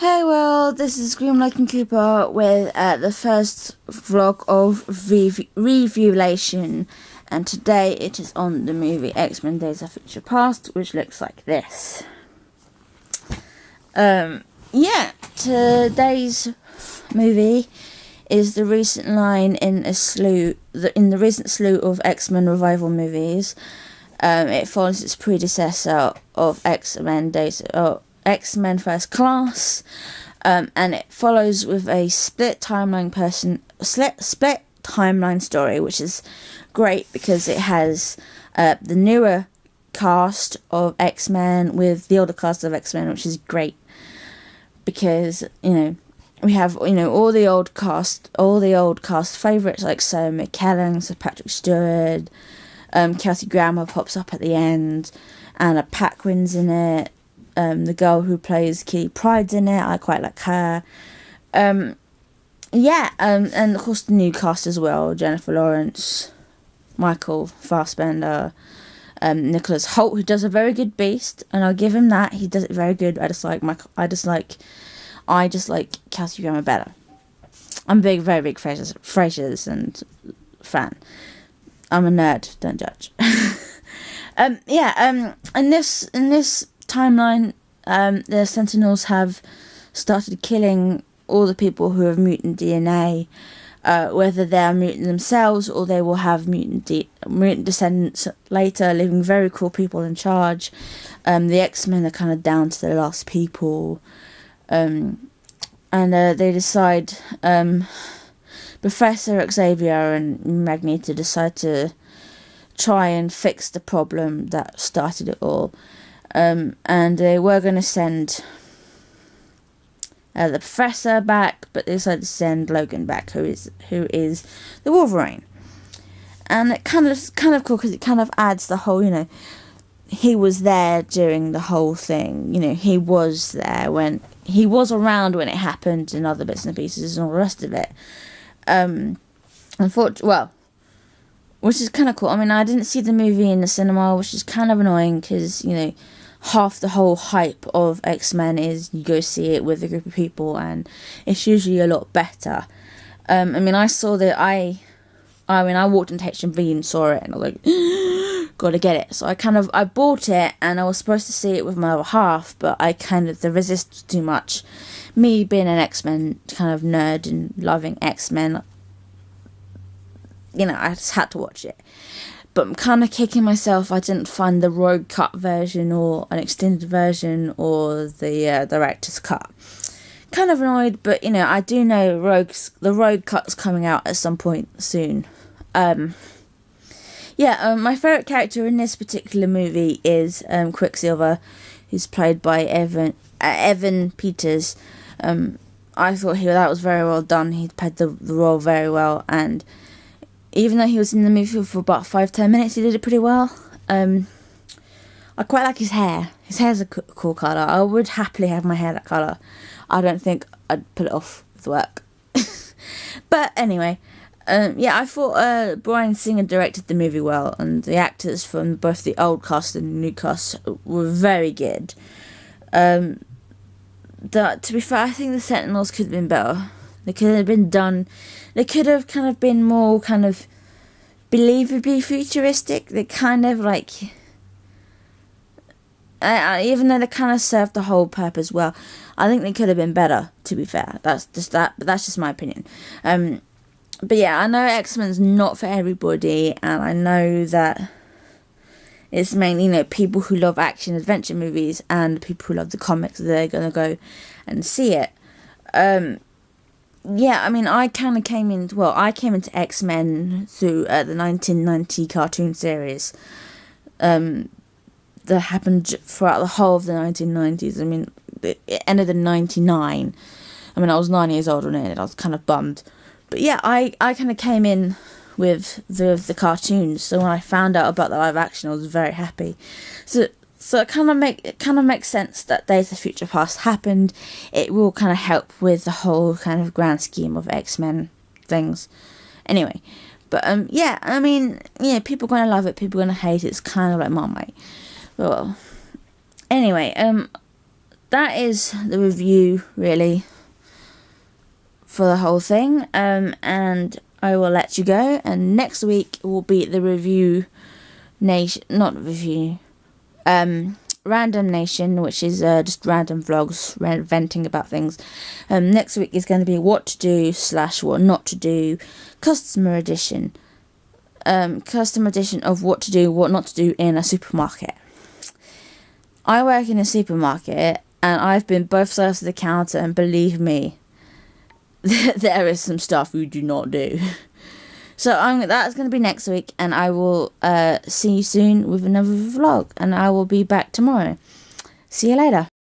Hey world, this is Grimlyken Cooper with the first vlog of Reviewlation, and today it is on the movie X-Men Days of Future Past, which looks like this. Today's movie is the recent line in the recent slew of X-Men revival movies. It follows its predecessor of X-Men First Class, and it follows with a split timeline story, which is great because it has the newer cast of X-Men with the older cast of X-Men, which is great because we have all the old cast favourites like Sarah McKellen, Sir Patrick Stewart, Kelsey Grammer pops up at the end, Anna Paquin's in it. The girl who plays Kitty Pryde's in it. I quite like her. And of course the new cast as well: Jennifer Lawrence, Michael Fassbender, Nicholas Hoult, who does a very good Beast, and I'll give him that. He does it very good. I just like Kelsey Grammer better. I'm a very big Frasers and fan. I'm a nerd. Don't judge. In this timeline, the Sentinels have started killing all the people who have mutant DNA, whether they are mutant themselves or they will have mutant descendants later, leaving very cool people in charge. The X-Men are kind of down to the last people, and they decide, Professor Xavier and Magneto decide to try and fix the problem that started it all. And they were going to send the Professor back, but they decided to send Logan back, who is the Wolverine. And it kind of cool because it kind of adds the whole, he was there during the whole thing. He was there when he was around when it happened, and other bits and pieces and all the rest of it. Which is kind of cool. I mean, I didn't see the movie in the cinema, which is kind of annoying because, half the whole hype of X-Men is you go see it with a group of people, and it's usually a lot better. I walked into HMV and saw it, and I was like, gotta get it. So I bought it, and I was supposed to see it with my other half, but the resist was too much. Me being an X-Men kind of nerd and loving X-Men, I just had to watch it. But I'm kind of kicking myself I didn't find the Rogue Cut version or an extended version or the director's cut. Kind of annoyed, but I do know the Rogue Cut's coming out at some point soon. My favourite character in this particular movie is Quicksilver, who's played by Evan Peters. I thought that was very well done. He played the role very well, and even though he was in the movie for about 5-10 minutes, he did it pretty well. I quite like his hair. His hair's a cool colour. I would happily have my hair that colour. I don't think I'd pull it off with work. But anyway, I thought Bryan Singer directed the movie well, and the actors from both the old cast and the new cast were very good. To be fair, I think the Sentinels could have been better. They could have kind of been more kind of believably futuristic. They kind of even though they kind of served the whole purpose well, I think they could have been better, to be fair. But that's just my opinion. But yeah, I know X-Men's not for everybody, and I know that it's mainly, people who love action adventure movies and people who love the comics, they're going to go and see it. I came into X-Men through the 1990 cartoon series that happened throughout the whole of the 1990s. I mean, it ended in 99. I mean, I was 9 years old when it ended. I was kind of bummed. But yeah, I kind of came in with the cartoons, so when I found out about the live action, I was very happy. So it kind of makes sense that Days of Future Past happened. It will kind of help with the whole kind of grand scheme of X-Men things. Anyway, but people are gonna love it, people are gonna hate it. It's kind of like Marmite. Well, anyway, that is the review, really, for the whole thing. And I will let you go. And next week will be the review nation, not review, random nation, which is just random vlogs, venting about things. Next week is going to be what to do / what not to do, customer edition. Customer edition of what to do, what not to do in a supermarket. I work in a supermarket, and I've been both sides of the counter, and believe me, there is some stuff you do not do. So that's going to be next week, and I will see you soon with another vlog, and I will be back tomorrow. See you later.